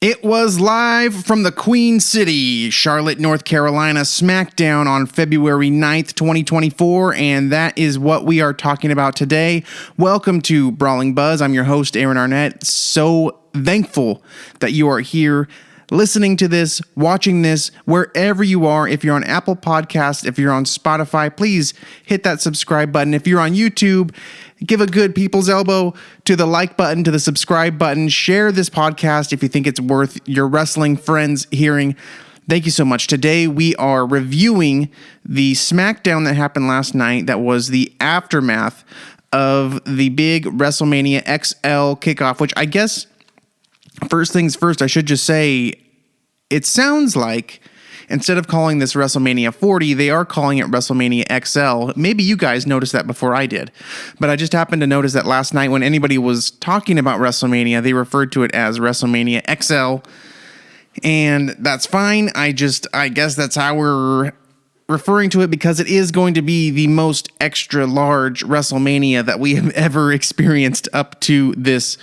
It was live from the Queen City, Charlotte, North Carolina, SmackDown on February 9th, 2024, and that is what we are talking about today. Welcome to Brawling Buzz. I'm your host, Aaron Arnett. So thankful that you are here listening to this, watching this, wherever you are. If you're on Apple Podcasts, if you're on Spotify, please hit that subscribe button. If you're on YouTube, give a good people's elbow to the like button, to the subscribe button. Share this podcast if you think it's worth your wrestling friends hearing. Thank you so much. Today we are reviewing the SmackDown that happened last night. That was the aftermath of the big WrestleMania XL kickoff, which I guess, first things first, I should just say, it sounds like instead of calling this WrestleMania 40, they are calling it WrestleMania XL. Maybe you guys noticed that before I did. But I just happened to notice that last night when anybody was talking about WrestleMania, they referred to it as WrestleMania XL. And that's fine. I guess that's how we're referring to it, because it is going to be the most extra large WrestleMania that we have ever experienced up to this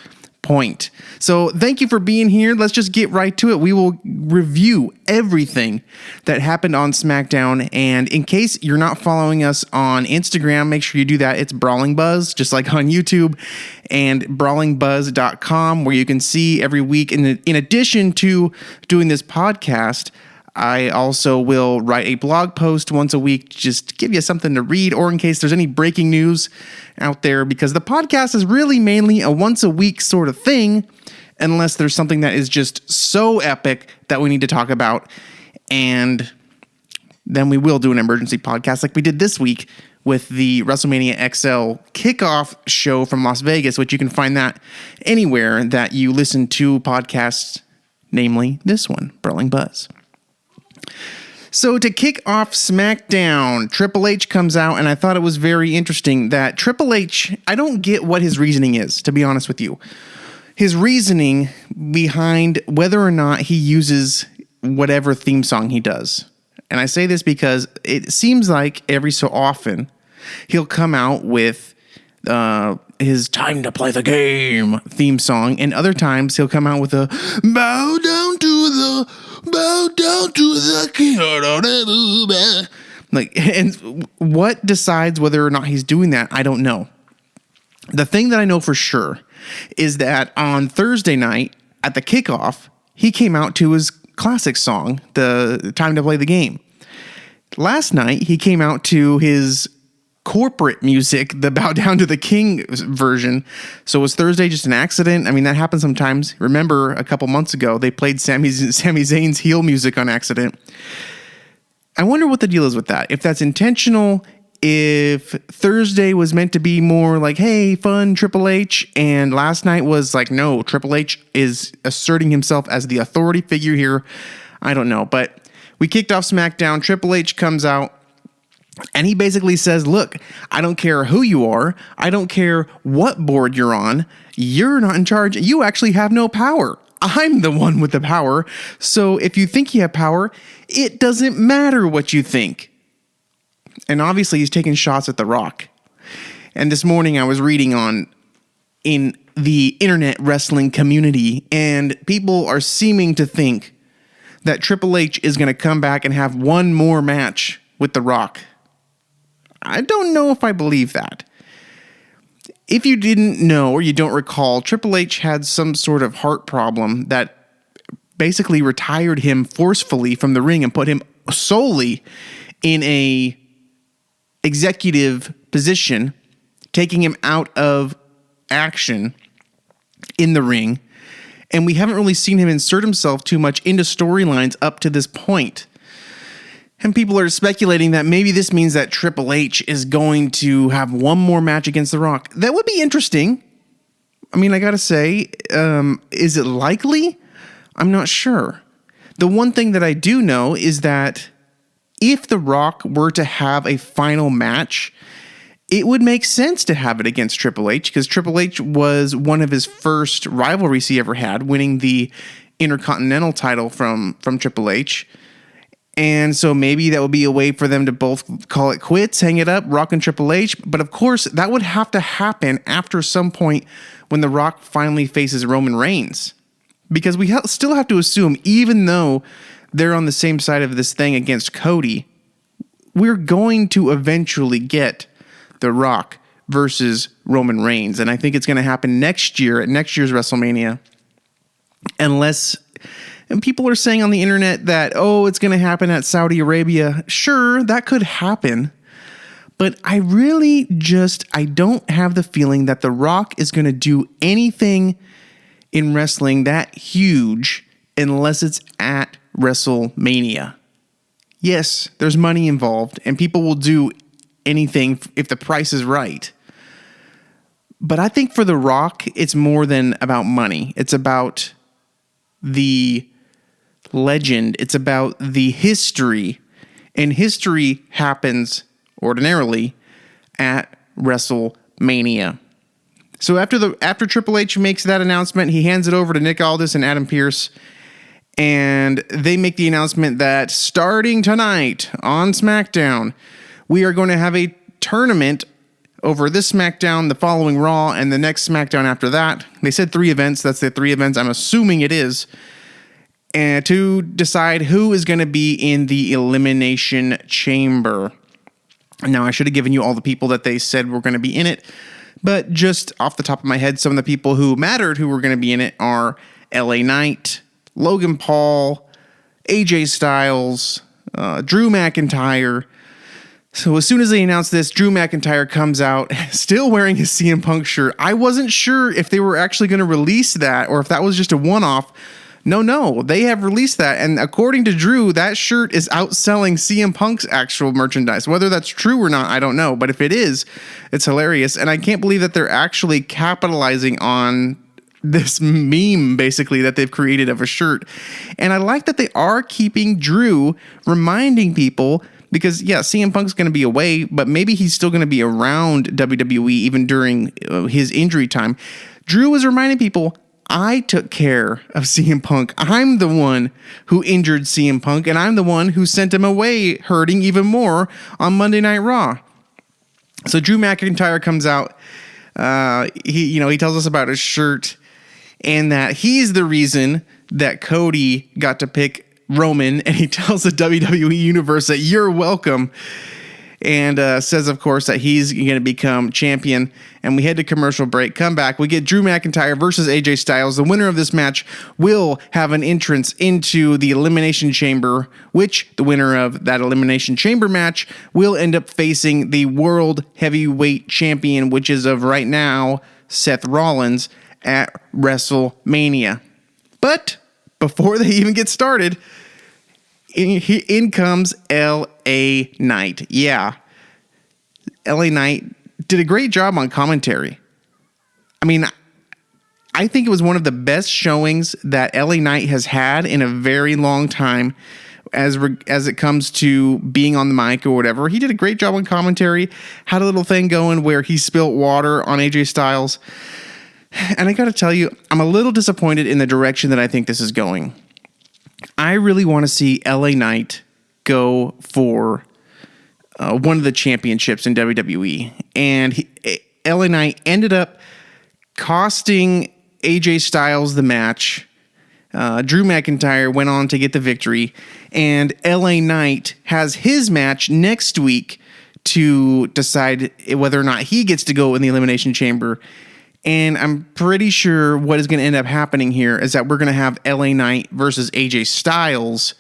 point. So thank you for being here. Let's just get right to it. We will review everything that happened on SmackDown. And in case you're not following us on Instagram, make sure you do that. It's Brawling Buzz, just like on YouTube, and brawlingbuzz.com, where you can see every week. In addition to doing this podcast, I also will write a blog post once a week, just to give you something to read, or in case there's any breaking news out there, because the podcast is really mainly a once a week sort of thing, unless there's something that is just so epic that we need to talk about. And then we will do an emergency podcast like we did this week with the WrestleMania XL kickoff show from Las Vegas, which you can find that anywhere that you listen to podcasts, namely this one, Brawling Buzz. So to kick off SmackDown, Triple H comes out, and I thought it was very interesting that Triple H, I don't get what his reasoning is, to be honest with you. His reasoning behind whether or not he uses whatever theme song he does. And I say this because it seems like every so often he'll come out with his Time to Play the Game theme song, and other times he'll come out with a bow down to the king. Like, and what decides whether or not he's doing that, I don't know. The thing that I know for sure is that on Thursday night at the kickoff, he came out to his classic song, the Time to Play the Game. Last night, he came out to his corporate music, the Bow Down to the King version. So was Thursday just an accident? I mean, that happens sometimes. Remember, a couple months ago, they played Sami Zayne's heel music on accident. I wonder what the deal is with that. If that's intentional, if Thursday was meant to be more like, hey, fun, Triple H, and last night was like, no, Triple H is asserting himself as the authority figure here. I don't know. But we kicked off SmackDown. Triple H comes out, and he basically says, look, I don't care who you are. I don't care what board you're on. You're not in charge. You actually have no power. I'm the one with the power. So if you think you have power, it doesn't matter what you think. And obviously he's taking shots at The Rock. And this morning I was reading in the internet wrestling community, and people are seeming to think that Triple H is going to come back and have one more match with The Rock. I don't know if I believe that. If you didn't know or you don't recall, Triple H had some sort of heart problem that basically retired him forcefully from the ring and put him solely in a executive position, taking him out of action in the ring. And we haven't really seen him insert himself too much into storylines up to this point. And people are speculating that maybe this means that Triple H is going to have one more match against The Rock. That would be interesting. I mean, I gotta say, is it likely? I'm not sure. The one thing that I do know is that if The Rock were to have a final match, it would make sense to have it against Triple H, because Triple H was one of his first rivalries he ever had, winning the Intercontinental title from Triple H. And so maybe that would be a way for them to both call it quits, hang it up, Rock and Triple H. But of course, that would have to happen after some point when The Rock finally faces Roman Reigns. because we still have to assume, even though they're on the same side of this thing against Cody, we're going to eventually get The Rock versus Roman Reigns. And I think it's going to happen next year at next year's WrestleMania. And people are saying on the internet that, it's going to happen at Saudi Arabia. Sure, that could happen. But I don't have the feeling that The Rock is going to do anything in wrestling that huge unless it's at WrestleMania. Yes, there's money involved, and people will do anything if the price is right. But I think for The Rock, it's more than about money. It's about the legend. It's about the history. And history happens ordinarily at WrestleMania. So after Triple H makes that announcement, he hands it over to Nick Aldis and Adam Pearce. And they make the announcement that starting tonight on SmackDown, we are going to have a tournament over this SmackDown, the following Raw, and the next SmackDown after that. They said 3 events. That's the 3 events. I'm assuming it is. And to decide who is going to be in the Elimination Chamber. Now, I should have given you all the people that they said were going to be in it. But just off the top of my head, some of the people who mattered who were going to be in it are LA Knight, Logan Paul, AJ Styles, Drew McIntyre. So as soon as they announced this, Drew McIntyre comes out still wearing his CM Punk shirt. I wasn't sure if they were actually going to release that or if that was just a one-off. No, they have released that. And according to Drew, that shirt is outselling CM Punk's actual merchandise. Whether that's true or not, I don't know. But if it is, it's hilarious. And I can't believe that they're actually capitalizing on this meme, basically, that they've created of a shirt. And I like that they are keeping Drew reminding people, because, yeah, CM Punk's going to be away, but maybe he's still going to be around WWE even during his injury time. Drew is reminding people, I took care of CM Punk. I'm the one who injured CM Punk, and I'm the one who sent him away hurting even more on Monday Night Raw. So Drew McIntyre comes out. He tells us about his shirt and that he's the reason that Cody got to pick Roman, and he tells the WWE Universe that you're welcome. And says, of course, that he's going to become champion. And we head to commercial break. Come back. We get Drew McIntyre versus AJ Styles. The winner of this match will have an entrance into the Elimination Chamber, which the winner of that Elimination Chamber match will end up facing the World Heavyweight Champion, which is of right now Seth Rollins at WrestleMania. But before they even get started, in comes L.A. Knight. Yeah. L.A. Knight did a great job on commentary. I mean, I think it was one of the best showings that L.A. Knight has had in a very long time as it comes to being on the mic or whatever. He did a great job on commentary, had a little thing going where he spilt water on AJ Styles. And I got to tell you, I'm a little disappointed in the direction that I think this is going. I really want to see LA Knight go for one of the championships in WWE. And LA Knight ended up costing AJ Styles the match. Drew McIntyre went on to get the victory. And LA Knight has his match next week to decide whether or not he gets to go in the Elimination Chamber. And I'm pretty sure what is going to end up happening here is that we're going to have LA Knight versus AJ Styles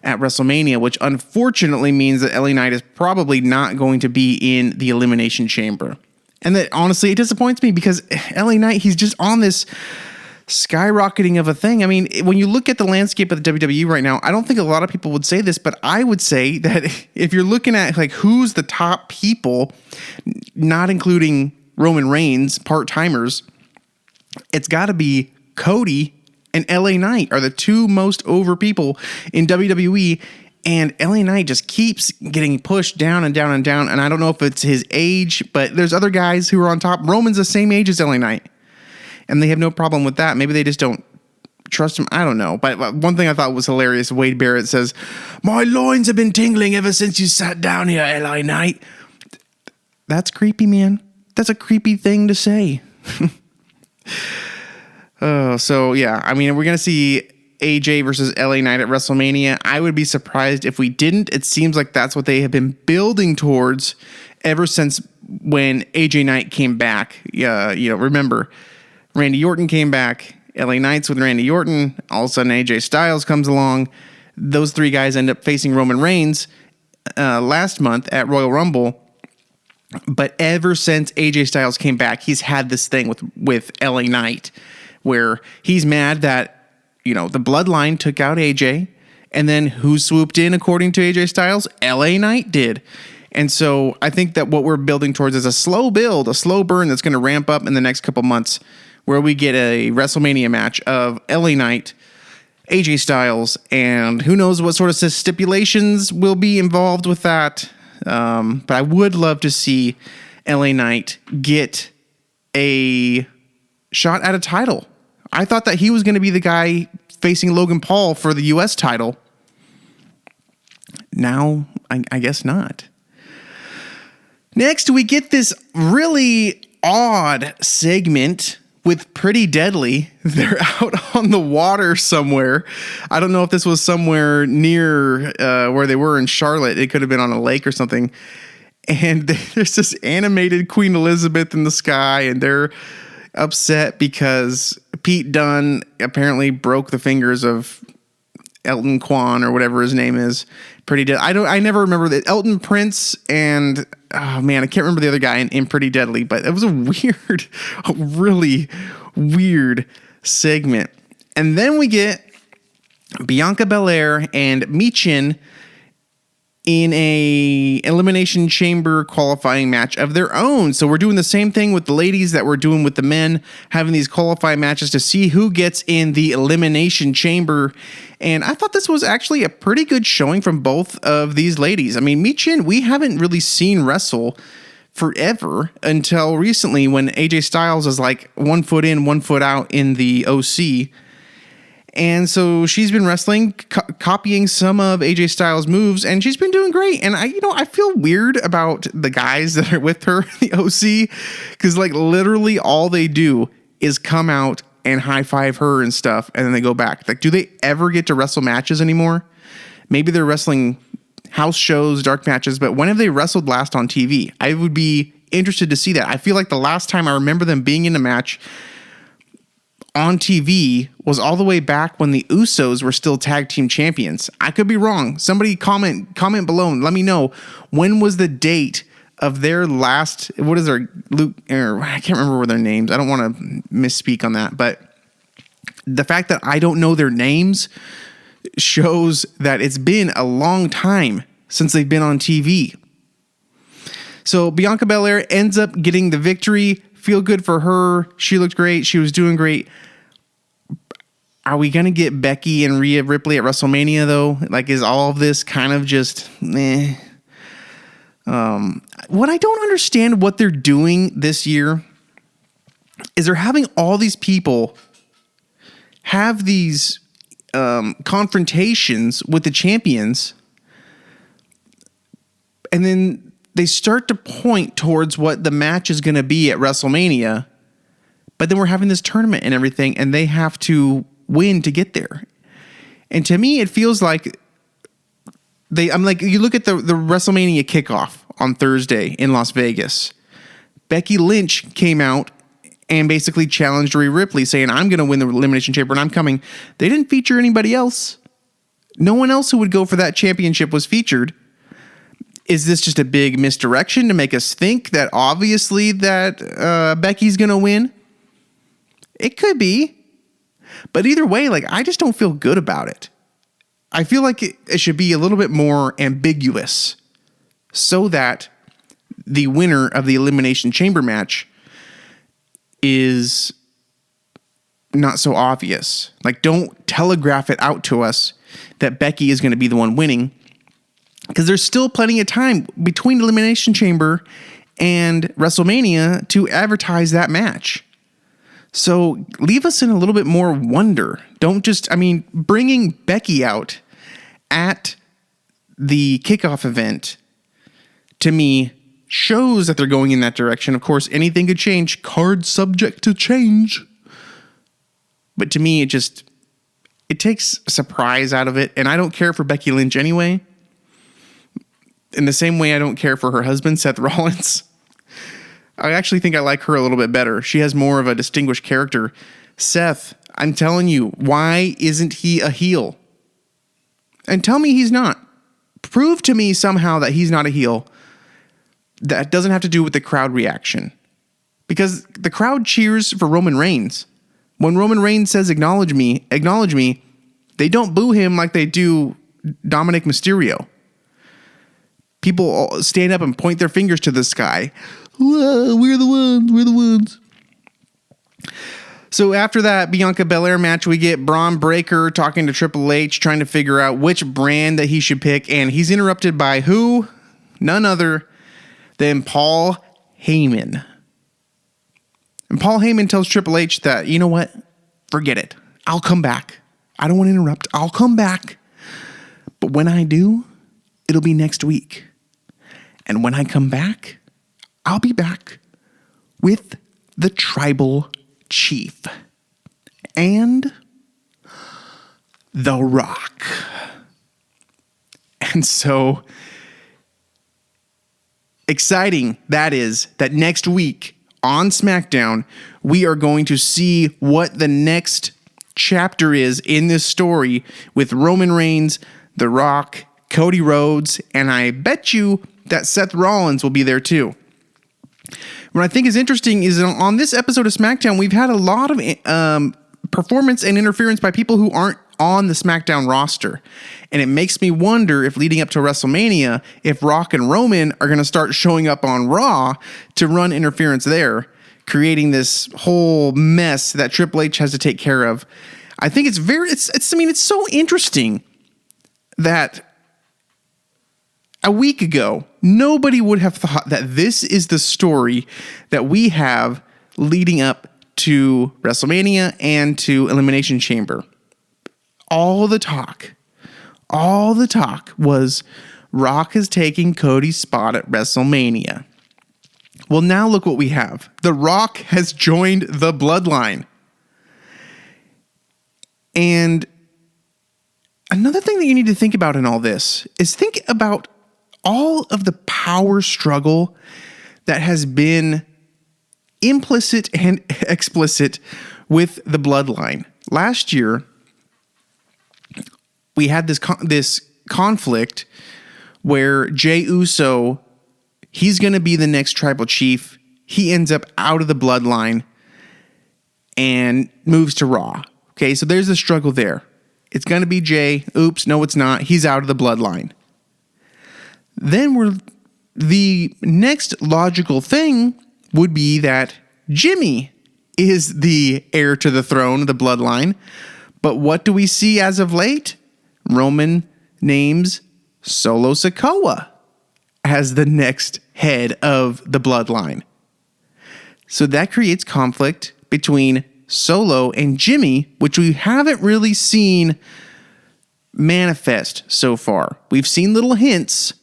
at WrestleMania, which unfortunately means that LA Knight is probably not going to be in the Elimination Chamber. And that, honestly, it disappoints me because LA Knight, he's just on this skyrocketing of a thing. I mean, when you look at the landscape of the WWE right now, I don't think a lot of people would say this, but I would say that if you're looking at like who's the top people, not including Roman Reigns, part-timers, it's got to be Cody and LA Knight are the two most over people in WWE, and LA Knight just keeps getting pushed down and down and down, and I don't know if it's his age, but there's other guys who are on top. Roman's the same age as LA Knight, and they have no problem with that. Maybe they just don't trust him. I don't know, but one thing I thought was hilarious, Wade Barrett says, "My loins have been tingling ever since you sat down here, LA Knight." That's creepy, man. That's a creepy thing to say. So yeah, I mean, we're going to see AJ versus LA Knight at WrestleMania. I would be surprised if we didn't. It seems like that's what they have been building towards ever since when AJ Knight came back. Remember, Randy Orton came back, LA Knights with Randy Orton. All of a sudden, AJ Styles comes along. Those three guys end up facing Roman Reigns last month at Royal Rumble. But ever since AJ Styles came back, he's had this thing with LA Knight where he's mad that, the Bloodline took out AJ, and then who swooped in according to AJ Styles? LA Knight did. And so I think that what we're building towards is a slow build, a slow burn that's going to ramp up in the next couple months, where we get a WrestleMania match of LA Knight, AJ Styles, and who knows what sort of stipulations will be involved with that. But I would love to see LA Knight get a shot at a title. I thought that he was going to be the guy facing Logan Paul for the U.S. title. Now, I guess not. Next, we get this really odd segment with Pretty Deadly. They're out on the water somewhere. I don't know if this was somewhere near where they were in Charlotte. It could have been on a lake or something. And there's this animated Queen Elizabeth in the sky, and they're upset because Pete Dunne apparently broke the fingers of Elton Quan or whatever his name is. Pretty Deadly. I never remember that. Elton Prince and I can't remember the other guy in Pretty Deadly, but it was a really weird segment. And then we get Bianca Belaire and Minchin in a Elimination Chamber qualifying match of their own. So we're doing the same thing with the ladies that we're doing with the men, having these qualifying matches to see who gets in the Elimination Chamber. And I thought this was actually a pretty good showing from both of these ladies. I mean, Minchin, we haven't really seen wrestle forever until recently when AJ Styles is like 1 foot in, 1 foot out in the OC. And so she's been wrestling, copying some of AJ Styles' moves, and she's been doing great. And I feel weird about the guys that are with her, the OC, because like literally all they do is come out and high five her and stuff, and then they go back. Like, do they ever get to wrestle matches anymore? Maybe they're wrestling house shows, dark matches, but when have they wrestled last on TV? I would be interested to see that. I feel like the last time I remember them being in a match on TV was all the way back when the Usos were still tag team champions. I could be wrong. Somebody comment below and let me know, when was the date of their last, what is their Luke, or I can't remember their names. I don't want to misspeak on that, but the fact that I don't know their names shows that it's been a long time since they've been on TV. So Bianca Belaire ends up getting the victory. Feel good for her. She looked great. She was doing great. Are we going to get Becky and Rhea Ripley at WrestleMania, though? Like, is all of this kind of just meh? What I don't understand what they're doing this year is they're having all these people have these confrontations with the champions, and then they start to point towards what the match is going to be at WrestleMania, but then we're having this tournament and everything, and they have to win to get there. And to me, it feels like you look at the WrestleMania kickoff on Thursday in Las Vegas. Becky Lynch came out and basically challenged Rhea Ripley, saying, I'm going to win the Elimination Chamber and I'm coming. They didn't feature anybody else. No one else who would go for that championship was featured. Is this just a big misdirection to make us think that obviously that Becky's going to win? It could be. But either way, I just don't feel good about it. I feel like it should be a little bit more ambiguous so that the winner of the Elimination Chamber match is not so obvious. Don't telegraph it out to us that Becky is going to be the one winning, because there's still plenty of time between Elimination Chamber and WrestleMania to advertise that match. So leave us in a little bit more wonder. Don't just, bringing Becky out at the kickoff event, to me, shows that they're going in that direction. Of course, anything could change. Card subject to change. But to me, it takes surprise out of it. And I don't care for Becky Lynch anyway. In the same way I don't care for her husband, Seth Rollins. I actually think I like her a little bit better. She has more of a distinguished character. Seth, I'm telling you, why isn't he a heel? And tell me he's not. Prove to me somehow that he's not a heel. That doesn't have to do with the crowd reaction. Because the crowd cheers for Roman Reigns. When Roman Reigns says, acknowledge me, they don't boo him like they do Dominick Mysterio. People all stand up and point their fingers to the sky. Whoa, we're the ones. So after that Bianca Belaire match, we get Braun Breaker talking to Triple H, trying to figure out which brand that he should pick. And he's interrupted by who? None other than Paul Heyman. And Paul Heyman tells Triple H that, you know what? Forget it. I'll come back. I don't want to interrupt. I'll come back. But when I do, it'll be next week. And when I come back, I'll be back with the Tribal Chief and The Rock. And so exciting that is, that next week on SmackDown, we are going to see what the next chapter is in this story with Roman Reigns, The Rock, Cody Rhodes, and I bet you that Seth Rollins will be there too. What I think is interesting is on this episode of SmackDown, we've had a lot of performance and interference by people who aren't on the SmackDown roster. And it makes me wonder if leading up to WrestleMania, if Rock and Roman are going to start showing up on Raw to run interference there, creating this whole mess that Triple H has to take care of. I think it's so interesting that a week ago, nobody would have thought that this is the story that we have leading up to WrestleMania and to Elimination Chamber. All the talk was Rock is taking Cody's spot at WrestleMania. Well, now look what we have. The Rock has joined the Bloodline. And another thing that you need to think about in all this is think about all of the power struggle that has been implicit and explicit with the Bloodline. Last year, we had this conflict where Jey Uso, he's going to be the next tribal chief. He ends up out of the Bloodline and moves to Raw. Okay, so there's a struggle there. It's going to be Jey. Oops, no, it's not. He's out of the Bloodline. Then the next logical thing would be that Jimmy is the heir to the throne of the Bloodline. But what do we see as of late? Roman names Solo Sikoa as the next head of the Bloodline. So that creates conflict between Solo and Jimmy, which we haven't really seen manifest so far. We've seen little hints,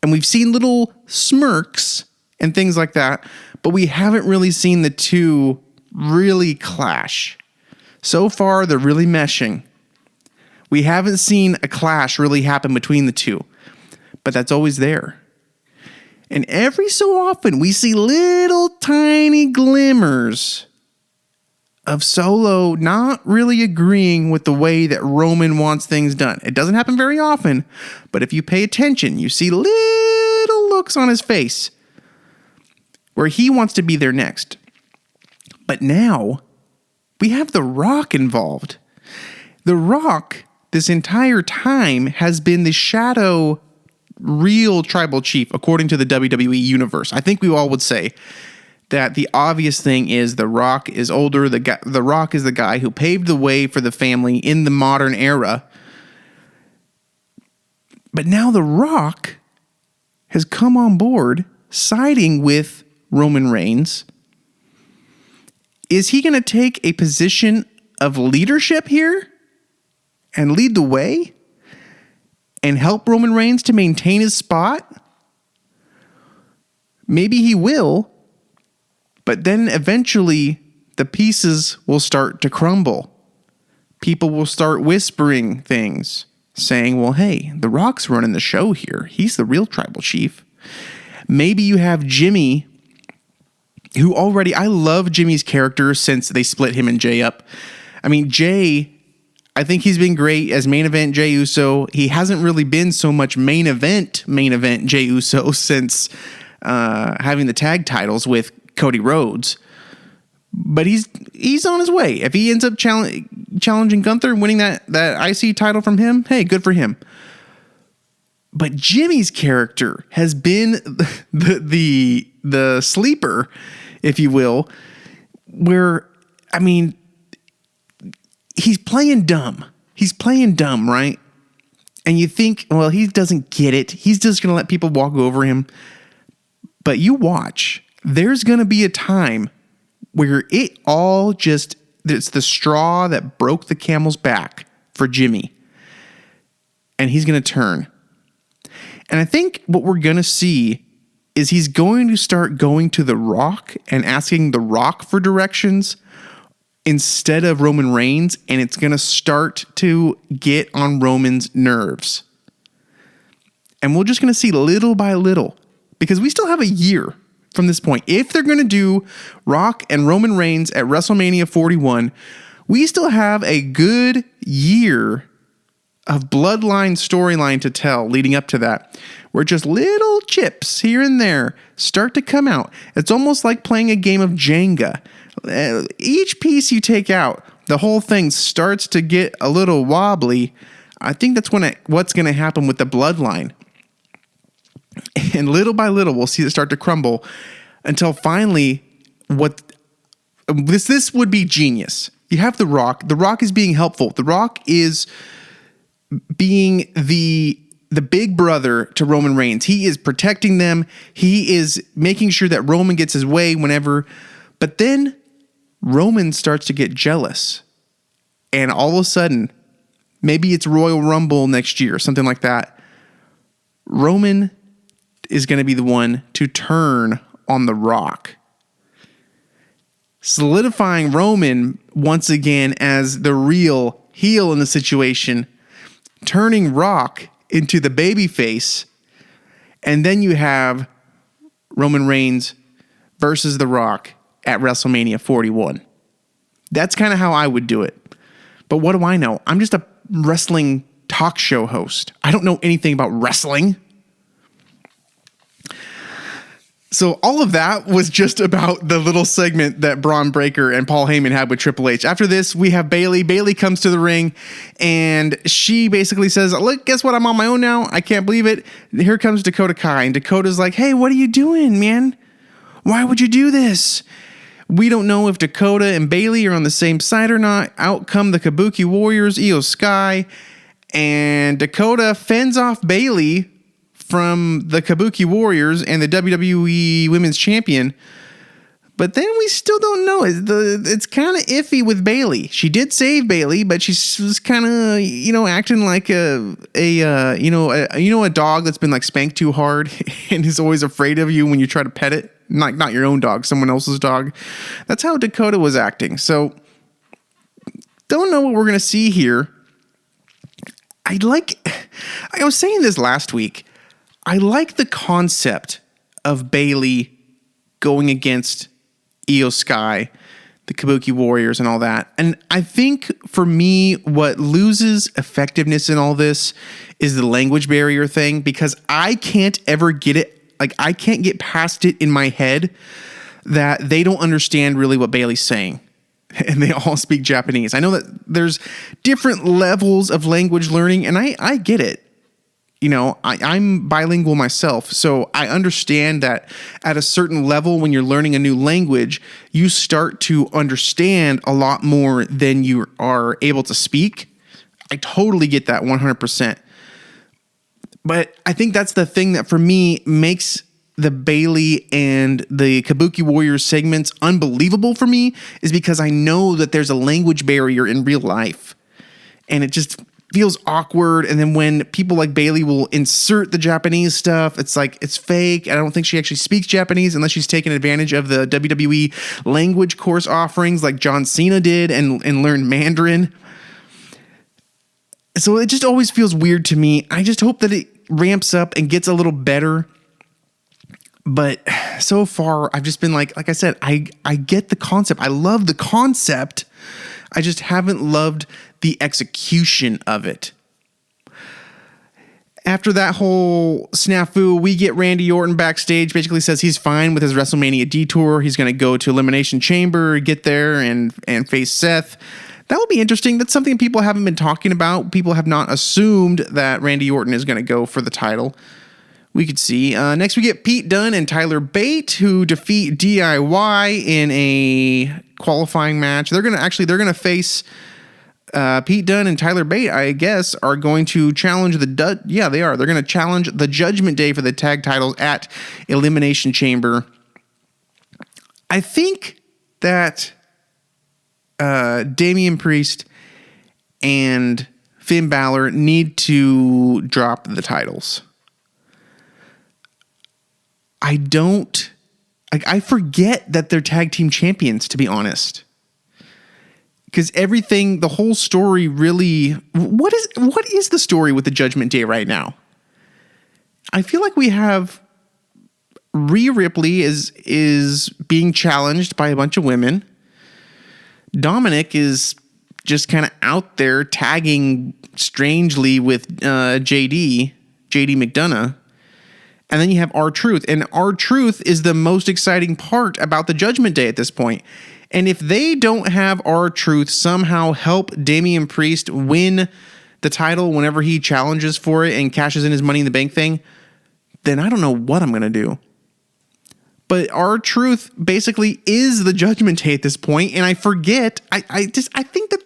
and we've seen little smirks and things like that, but we haven't really seen the two really clash. So far, they're really meshing. We haven't seen a clash really happen between the two, but that's always there. And every so often, we see little tiny glimmers of Solo not really agreeing with the way that Roman wants things done. It doesn't happen very often, but if you pay attention, you see little looks on his face where he wants to be there next. But now, we have The Rock involved. The Rock, this entire time, has been the shadow real tribal chief, according to the WWE universe. I think we all would say that the obvious thing is The Rock is older. The Rock is the guy who paved the way for the family in the modern era. But now The Rock has come on board, siding with Roman Reigns. Is he going to take a position of leadership here and lead the way and help Roman Reigns to maintain his spot? Maybe he will, but then eventually the pieces will start to crumble. People will start whispering things, saying, well, hey, The Rock's running the show here. He's the real tribal chief. Maybe you have Jimmy, who already, I love Jimmy's character since they split him and Jay up. I mean, Jay, I think he's been great as main event Jey Uso. He hasn't really been so much main event Jey Uso since having the tag titles with Cody Rhodes. But he's on his way. If he ends up challenging Gunther and winning that IC title from him, hey, good for him. But Jimmy's character has been the sleeper, if you will, where, I mean, he's playing dumb. He's playing dumb, right? And you think, well, he doesn't get it. He's just going to let people walk over him. But you watch. There's going to be a time where it's the straw that broke the camel's back for Jimmy. And he's going to turn. And I think what we're going to see is he's going to start going to The Rock and asking The Rock for directions instead of Roman Reigns. And it's going to start to get on Roman's nerves. And we're just going to see little by little, because we still have a year from this point. If they're going to do Rock and Roman Reigns at WrestleMania 41, we still have a good year of Bloodline storyline to tell leading up to that, where just little chips here and there start to come out. It's almost like playing a game of Jenga. Each piece you take out, the whole thing starts to get a little wobbly. I think that's what's going to happen with the Bloodline. And little by little, we'll see it start to crumble until finally this would be genius. You have The Rock. The Rock is being helpful. The Rock is being the big brother to Roman Reigns. He is protecting them. He is making sure that Roman gets his way whenever. But then Roman starts to get jealous. And all of a sudden, maybe it's Royal Rumble next year, something like that. Roman is going to be the one to turn on The Rock, solidifying Roman once again as the real heel in the situation, turning Rock into the babyface, and then you have Roman Reigns versus The Rock at WrestleMania 41. That's kind of how I would do it. But what do I know? I'm just a wrestling talk show host. I don't know anything about wrestling. So all of that was just about the little segment that Braun Breaker and Paul Heyman had with Triple H. After this, we have Bayley. Bayley comes to the ring, and she basically says, look, guess what? I'm on my own now. I can't believe it. Here comes Dakota Kai, and Dakota's like, hey, what are you doing, man? Why would you do this? We don't know if Dakota and Bayley are on the same side or not. Out come the Kabuki Warriors, Io Sky, and Dakota fends off Bayley from the Kabuki Warriors and the WWE Women's Champion. But then we still don't know. It's kind of iffy with Bayley. She did save Bayley, but she was kind of, acting like a dog that's been like spanked too hard and is always afraid of you when you try to pet it. Not your own dog, someone else's dog. That's how Dakota was acting. So don't know what we're going to see here. I was saying this last week. I like the concept of Bayley going against Io Sky, the Kabuki Warriors, and all that. And I think for me, what loses effectiveness in all this is the language barrier thing, because I can't ever get it. Like, I can't get past it in my head that they don't understand really what Bayley's saying. And they all speak Japanese. I know that there's different levels of language learning, and I get it. I'm bilingual myself, so I understand that at a certain level, when you're learning a new language, you start to understand a lot more than you are able to speak. I totally get that 100%. But I think that's the thing that for me makes the Bayley and the Kabuki Warriors segments unbelievable for me, is because I know that there's a language barrier in real life. And it just feels awkward. And then when people like Bayley will insert the Japanese stuff, it's like, it's fake. I don't think she actually speaks Japanese unless she's taken advantage of the WWE language course offerings like John Cena did and learned Mandarin. So it just always feels weird to me. I just hope that it ramps up and gets a little better. But so far, I've just been like I said, I get the concept. I love the concept. I just haven't loved the execution of it. After that whole snafu, we get Randy Orton backstage, basically says he's fine with his WrestleMania detour. He's going to go to Elimination Chamber, get there and face Seth. That will be interesting. That's something people haven't been talking about. People have not assumed that Randy Orton is going to go for the title. We could see. Next, we get Pete Dunne and Tyler Bate, who defeat DIY in a qualifying match. They're going to face Pete Dunne and Tyler Bate, I guess, are going to challenge they are. They're going to challenge the Judgment Day for the tag titles at Elimination Chamber. I think that Damian Priest and Finn Balor need to drop the titles. I forget that they're tag team champions, to be honest. Because the whole story really, what is the story with the Judgment Day right now? I feel like we have Rhea Ripley is being challenged by a bunch of women. Dominic is just kind of out there tagging strangely with JD McDonough. And then you have R-Truth. And R-Truth is the most exciting part about the Judgment Day at this point. And if they don't have R-Truth somehow help Damian Priest win the title whenever he challenges for it and cashes in his Money in the Bank thing, then I don't know what I'm going to do. But R-Truth basically is the Judgment Day at this point, and I forget. I think that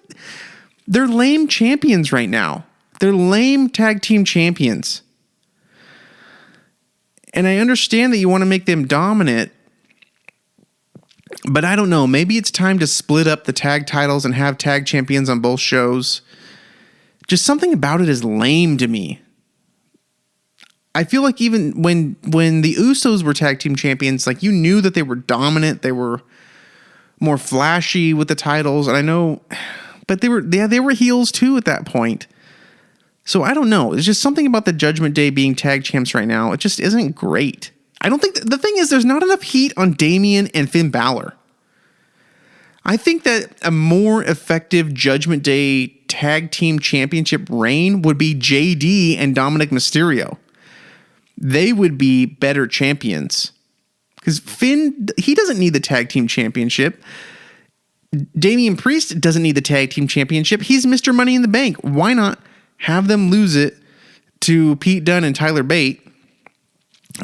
they're lame champions right now. They're lame tag team champions. And I understand that you want to make them dominant, but I don't know. Maybe it's time to split up the tag titles and have tag champions on both shows. Just something about it is lame to me. I feel like even when the Usos were tag team champions, like you knew that they were dominant, they were more flashy with the titles, and I know, but they were heels too at that point. So I don't know. It's just something about the Judgment Day being tag champs right now. It just isn't great. I don't think the thing is there's not enough heat on Damian and Finn Balor. I think that a more effective Judgment Day tag team championship reign would be JD and Dominick Mysterio. They would be better champions. Because Finn, he doesn't need the tag team championship. Damian Priest doesn't need the tag team championship. He's Mr. Money in the Bank. Why not have them lose it to Pete Dunne and Tyler Bate?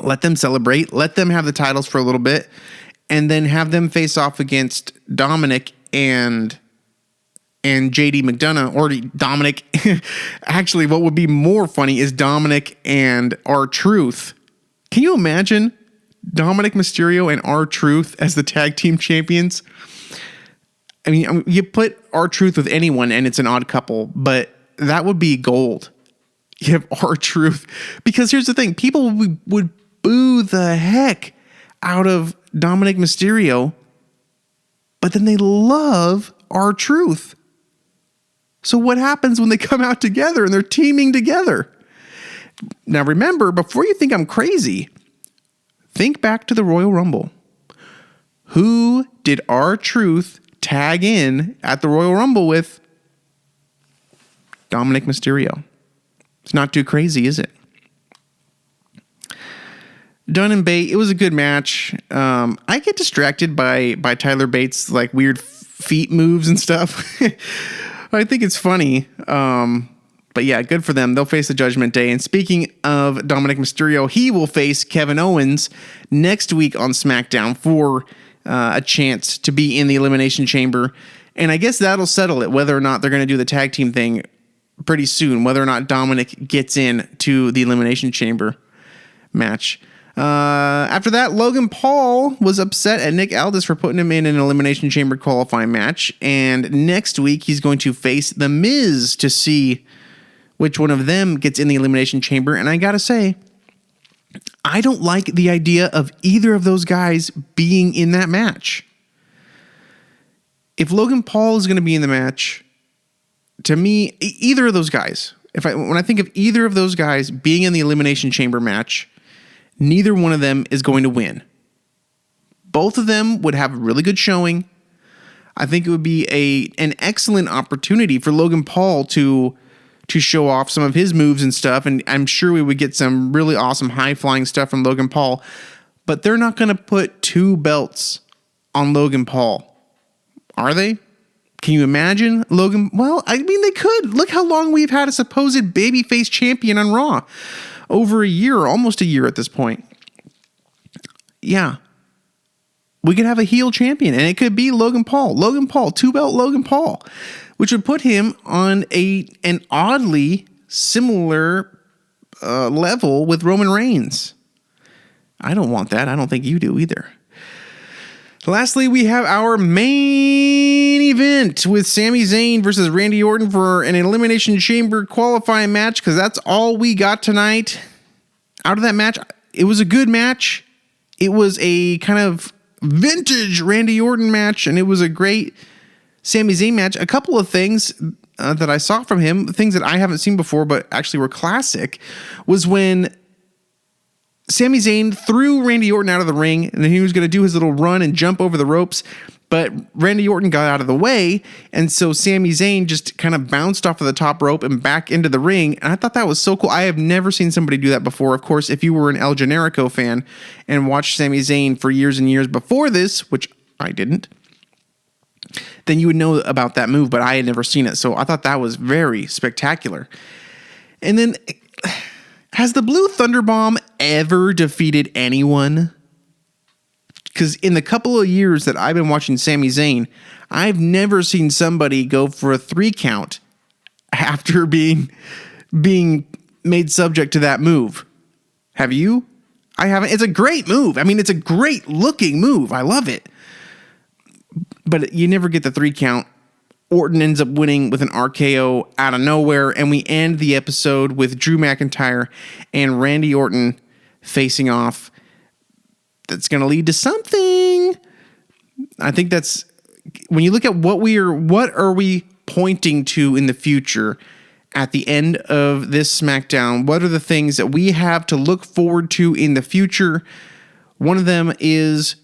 Let them celebrate. Let them have the titles for a little bit. And then have them face off against Dominic and JD McDonough, or Dominic. Actually, what would be more funny is Dominic and R-Truth. Can you imagine Dominic Mysterio and R-Truth as the tag team champions? I mean, you put R-Truth with anyone and it's an odd couple, but that would be gold. You have R-Truth. Because here's the thing. People would boo the heck out of Dominic Mysterio, but then they love R-Truth. So what happens when they come out together and they're teaming together? Now remember, before you think I'm crazy, think back to the Royal Rumble. Who did R-Truth tag in at the Royal Rumble with? Dominic Mysterio. It's not too crazy, is it? Dunn and Bate, it was a good match. I get distracted by Tyler Bates' like weird feet moves and stuff. I think it's funny. But yeah, good for them. They'll face the Judgment Day. And speaking of Dominic Mysterio, he will face Kevin Owens next week on SmackDown for a chance to be in the Elimination Chamber. And I guess that'll settle it, whether or not they're going to do the tag team thing pretty soon, whether or not Dominic gets in to the Elimination Chamber match. After that, Logan Paul was upset at Nick Aldis for putting him in an Elimination Chamber qualifying match. And next week, he's going to face The Miz to see which one of them gets in the Elimination Chamber. And I got to say, I don't like the idea of either of those guys being in that match. If Logan Paul is going to be in the match, to me, either of those guys, when I think of either of those guys being in the Elimination Chamber match, neither one of them is going to win. Both of them would have a really good showing. I think it would be an excellent opportunity for Logan Paul to show off some of his moves and stuff, and I'm sure we would get some really awesome high-flying stuff from Logan Paul, but they're not going to put 2 belts on Logan Paul, are they? Can you imagine Logan? Well, I mean, they could. Look how long we've had a supposed babyface champion on Raw. Over a year, almost a year at this point. Yeah. We could have a heel champion, and it could be Logan Paul. Logan Paul, 2-belt Logan Paul, which would put him on an oddly similar level with Roman Reigns. I don't want that. I don't think you do either. Lastly, we have our main event with Sami Zayne versus Randy Orton for an Elimination Chamber qualifying match, because that's all we got tonight. Out of that match, it was a good match. It was a kind of vintage Randy Orton match, and it was a great Sami Zayn match. A couple of things that I saw from him, things that I haven't seen before but actually were classic, was when Sami Zayn threw Randy Orton out of the ring, and then he was going to do his little run and jump over the ropes, but Randy Orton got out of the way, and so Sami Zayn just kind of bounced off of the top rope and back into the ring, and I thought that was so cool. I have never seen somebody do that before. Of course, if you were an El Generico fan and watched Sami Zayn for years and years before this, which I didn't, then you would know about that move, but I had never seen it, so I thought that was very spectacular. And then, has the Blue Thunderbomb ever defeated anyone? Because in the couple of years that I've been watching Sami Zayn, I've never seen somebody go for a 3 count after being made subject to that move. Have you? I haven't. It's a great move. I mean, it's a great looking move. I love it. But you never get the 3 count. Orton ends up winning with an RKO out of nowhere, and we end the episode with Drew McIntyre and Randy Orton facing off. That's going to lead to something. I think that's, when you look at what are we pointing to in the future at the end of this SmackDown? What are the things that we have to look forward to in the future? One of them is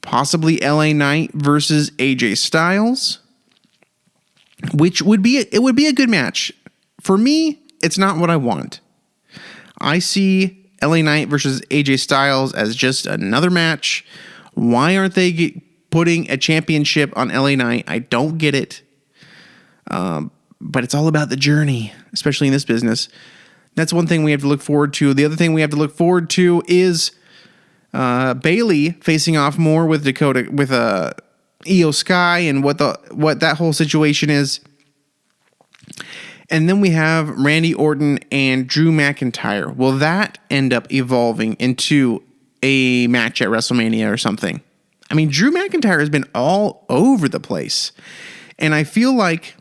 possibly LA Knight versus AJ Styles, which would be a good match. For me, it's not what I want. I see LA Knight versus AJ Styles as just another match. Why aren't they putting a championship on LA Knight? I don't get it. But it's all about the journey, especially in this business. That's one thing we have to look forward to. The other thing we have to look forward to is Bayley facing off more with Io Sky and what that whole situation is. And then we have Randy Orton and Drew McIntyre. Will that end up evolving into a match at WrestleMania or something? I mean, Drew McIntyre has been all over the place. And I feel like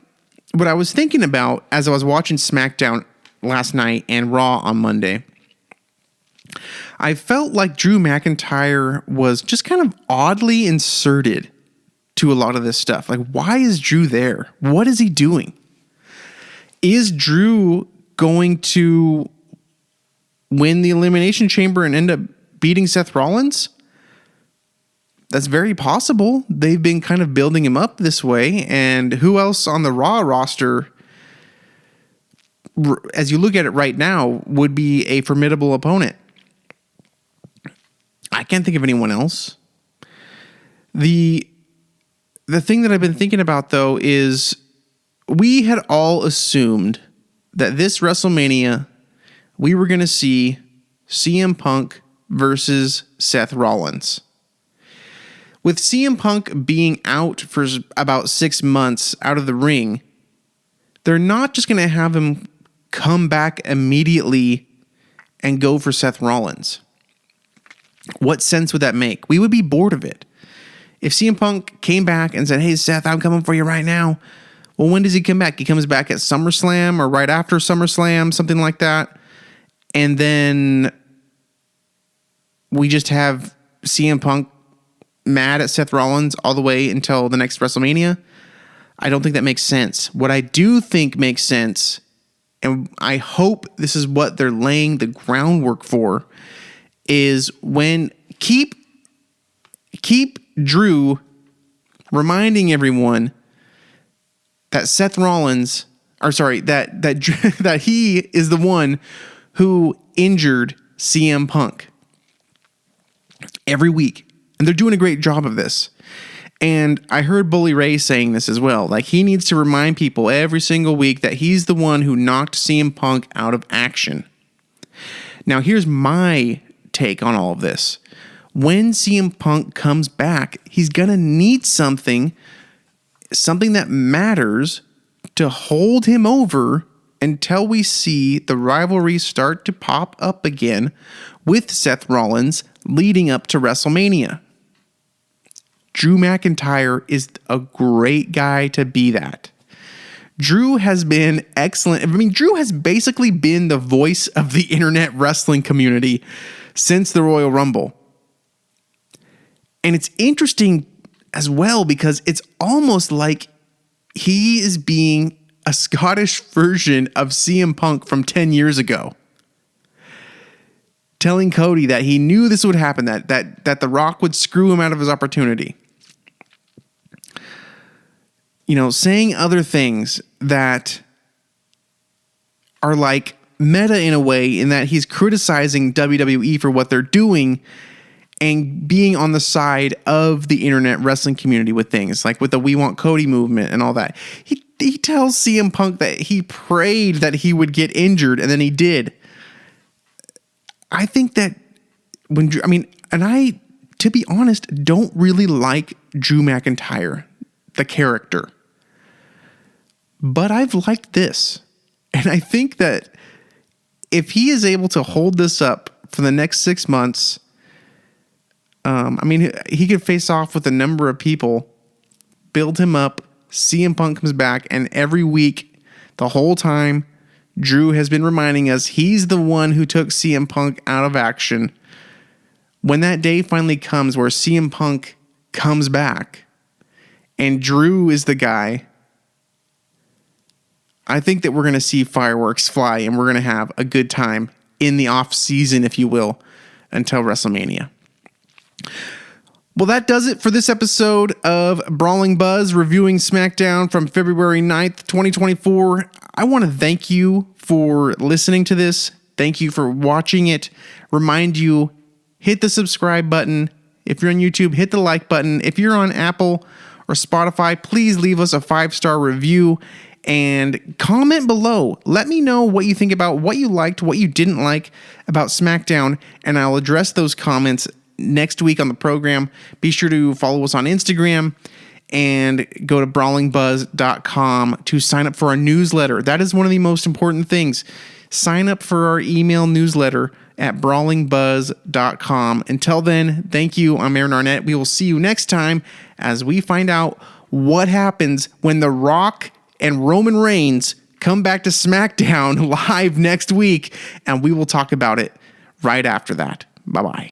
what I was thinking about as I was watching SmackDown last night and Raw on Monday, I felt like Drew McIntyre was just kind of oddly inserted to a lot of this stuff. Like, why is Drew there? What is he doing? Is Drew going to win the Elimination Chamber and end up beating Seth Rollins? That's very possible. They've been kind of building him up this way. And who else on the Raw roster, as you look at it right now, would be a formidable opponent? I can't think of anyone else. The thing that I've been thinking about, though, is we had all assumed that this WrestleMania, we were going to see CM Punk versus Seth Rollins. With CM Punk being out for about 6 months out of the ring, they're not just going to have him come back immediately and go for Seth Rollins. What sense would that make? We would be bored of it. If CM Punk came back and said, "Hey, Seth, I'm coming for you right now," Well, when does he come back? He comes back at SummerSlam or right after SummerSlam, something like that. And then we just have CM Punk mad at Seth Rollins all the way until the next WrestleMania. I don't think that makes sense. What I do think makes sense, and I hope this is what they're laying the groundwork for, is when keep Drew reminding everyone that Seth Rollins, that he is the one who injured CM Punk every week. And they're doing a great job of this. And I heard Bully Ray saying this as well. Like, he needs to remind people every single week that he's the one who knocked CM Punk out of action. Now, here's my take on all of this. When CM Punk comes back, he's going to need something that matters to hold him over until we see the rivalry start to pop up again with Seth Rollins leading up to WrestleMania. Drew McIntyre is a great guy to be that. Drew has been excellent. I mean, Drew has basically been the voice of the internet wrestling community since the Royal Rumble. And it's interesting as well because it's almost like he is being a Scottish version of CM Punk from 10 years ago. Telling Cody that he knew this would happen, that The Rock would screw him out of his opportunity. You know, saying other things that are like meta in a way, in that he's criticizing WWE for what they're doing and being on the side of the internet wrestling community with things like with the We Want Cody movement and all that. He tells CM Punk that he prayed that he would get injured, and then he did. I think that I, to be honest, don't really like Drew McIntyre, the character. But I've liked this. And I think that if he is able to hold this up for the next 6 months, he could face off with a number of people, build him up, CM Punk comes back, and every week, the whole time, Drew has been reminding us he's the one who took CM Punk out of action. When that day finally comes where CM Punk comes back and Drew is the guy, I think that we're going to see fireworks fly and we're going to have a good time in the off season, if you will, until WrestleMania. Well, that does it for this episode of Brawling Buzz, reviewing SmackDown from February 9th, 2024. I want to thank you for listening to this. Thank you for watching it. Remind you, hit the subscribe button. If you're on YouTube, hit the like button. If you're on Apple or Spotify, please leave us a 5-star review and comment below. Let me know what you think about what you liked, what you didn't like about SmackDown, and I'll address those comments next week on the program. Be sure to follow us on Instagram and go to brawlingbuzz.com to sign up for our newsletter. That is one of the most important things. Sign up for our email newsletter at brawlingbuzz.com. Until then, thank you. I'm Aaron Arnett. We will see you next time as we find out what happens when The Rock and Roman Reigns come back to SmackDown live next week, and we will talk about it right after that. Bye-bye.